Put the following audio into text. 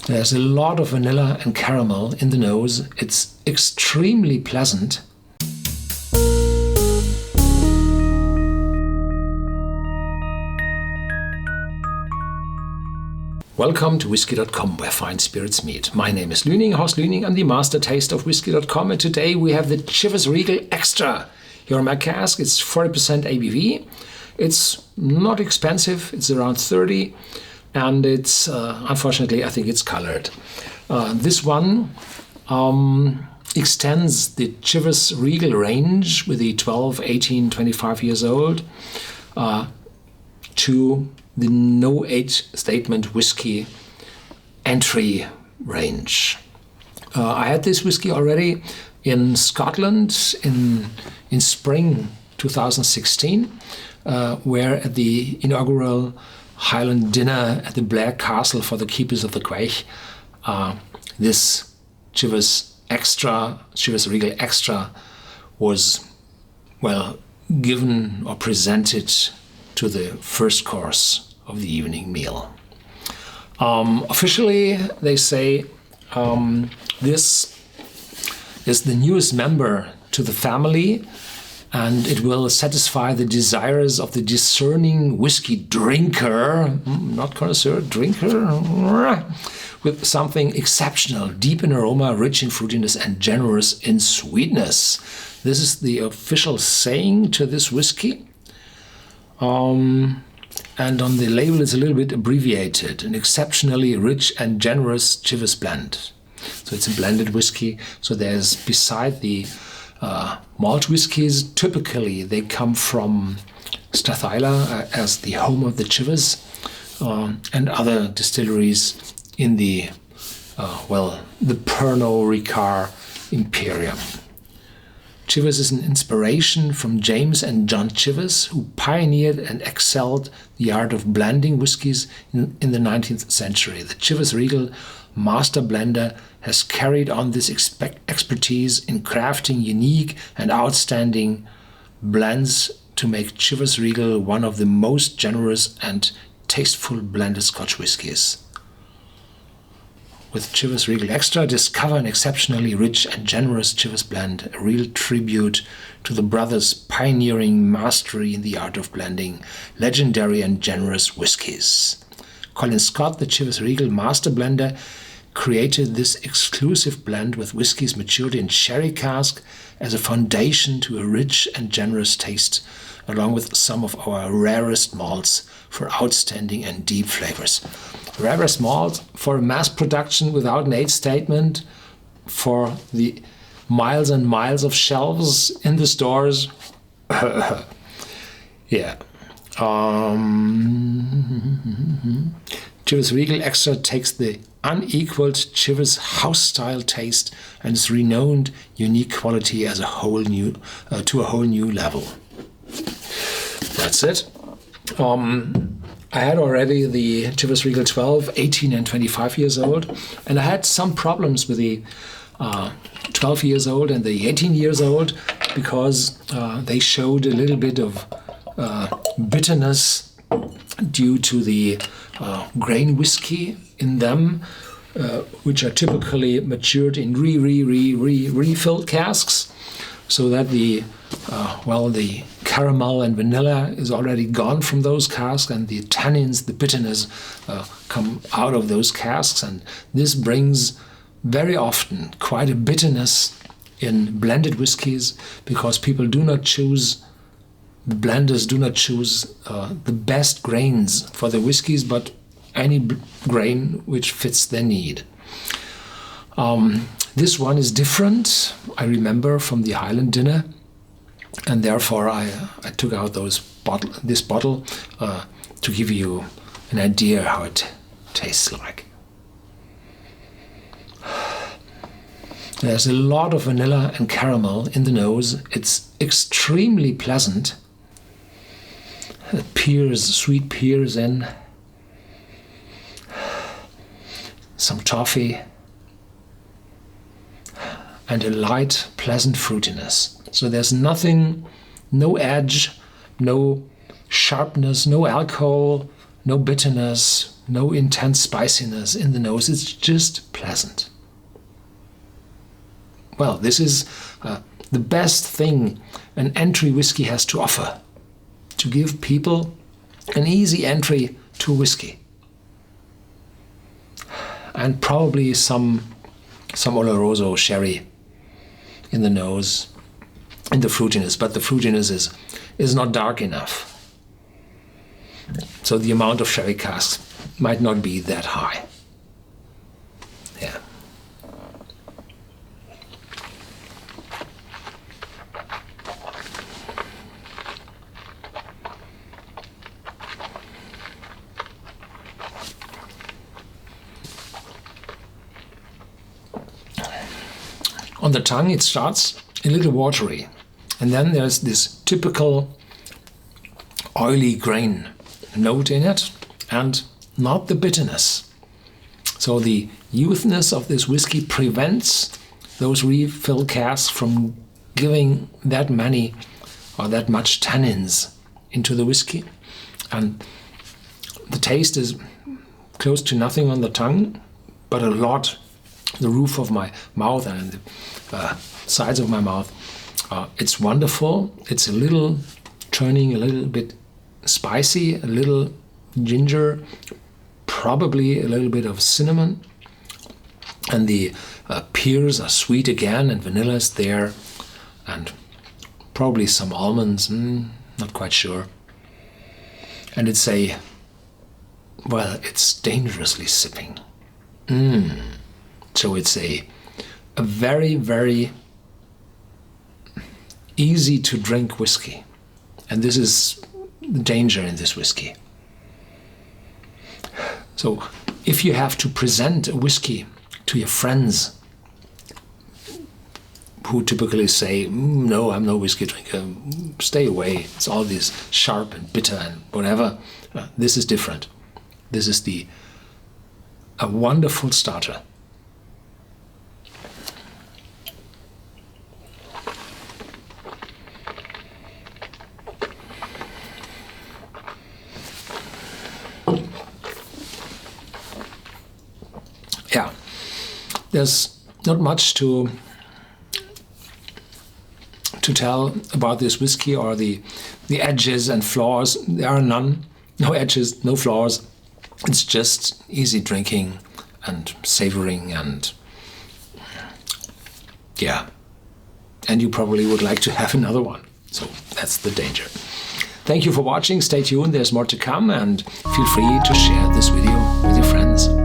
There's a lot of vanilla and caramel in the nose. It's extremely pleasant. Welcome to Whisky.com, where fine spirits meet. My name is Lüning, Horst Lüning. I'm the master taster of Whisky.com, and today we have the Chivas Regal Extra. Here on my cask, it's 40% ABV. It's not expensive, it's around 30, and it's, unfortunately, I think it's colored. This one extends the Chivas Regal range with the 12, 18, 25 years old to the no age statement whiskey entry range. I had this whiskey already in Scotland in spring 2016, where at the inaugural Highland dinner at the Blair Castle for the keepers of the Quaich, this Chivas Regal Extra was, well, given or presented to the first course of the evening meal. Officially, they say this is the newest member to the family, and it will satisfy the desires of the discerning whiskey drinker, not connoisseur, drinker, with something exceptional, deep in aroma, rich in fruitiness, and generous in sweetness. This is the official saying to this whiskey. And on the label it's a little bit abbreviated, an exceptionally rich and generous Chivas blend. So it's a blended whiskey. So there's, beside the malt whiskies, typically they come from Strathyla as the home of the Chivas, and other distilleries in the Pernod Ricard Imperium. Chivas is an inspiration from James and John Chivas, who pioneered and excelled the art of blending whiskies in the 19th century. The Chivas Regal master blender has carried on this expertise in crafting unique and outstanding blends to make Chivas Regal one of the most generous and tasteful blended Scotch whiskies. With Chivas Regal Extra, discover an exceptionally rich and generous Chivas blend, a real tribute to the brothers' pioneering mastery in the art of blending legendary and generous whiskies. Colin Scott, the Chivas Regal master blender, created this exclusive blend with whiskies matured in sherry cask as a foundation to a rich and generous taste, along with some of our rarest malts for outstanding and deep flavors. Rarest malt for mass production without an age statement, for the miles and miles of shelves in the stores. Yeah. Chivas Regal Extra takes the unequaled Chivas house-style taste and its renowned unique quality as to a whole new level. That's it. I had already the Chivas Regal 12, 18 and 25 years old, and I had some problems with the 12 years old and the 18 years old because they showed a little bit of bitterness due to the grain whiskey in them, which are typically matured in refilled casks, so that the caramel and vanilla is already gone from those casks, and the tannins, the bitterness, come out of those casks, and this brings very often quite a bitterness in blended whiskies, because people do not choose, the blenders do not choose the best grains for the whiskies, but any grain which fits their need. This one is different, I remember, from the Highland dinner, and therefore I took out this bottle to give you an idea how it tastes like. There's a lot of vanilla and caramel in the nose. It's extremely pleasant. Pears, sweet pears in. Some toffee. And a light, pleasant fruitiness. So there's nothing, no edge, no sharpness, no alcohol, no bitterness, no intense spiciness in the nose. It's just pleasant. Well, this is the best thing an entry whiskey has to offer, to give people an easy entry to whiskey. And probably some Oloroso sherry in the nose, in the fruitiness, but the fruitiness is not dark enough. So the amount of sherry casks might not be that high. Yeah. On the tongue it starts a little watery, and then there's this typical oily grain note in it, and not the bitterness. So the youthness of this whiskey prevents those refill casks from giving that many or that much tannins into the whiskey. And the taste is close to nothing on the tongue, but a lot the roof of my mouth and the sides of my mouth. It's wonderful. It's a little turning a little bit spicy, a little ginger, probably a little bit of cinnamon, and the pears are sweet again, and vanilla is there, and probably some almonds, not quite sure. And it's dangerously sipping. So it's a very, very easy to drink whiskey. And this is the danger in this whiskey. So if you have to present a whiskey to your friends who typically say, no, I'm no whiskey drinker, stay away, it's all this sharp and bitter and whatever, this is different. This is a wonderful starter. Yeah, there's not much to tell about this whiskey or the edges and flaws. There are none, no edges, no flaws. It's just easy drinking and savoring, and yeah. And you probably would like to have another one. So that's the danger. Thank you for watching. Stay tuned. There's more to come, and feel free to share this video with your friends.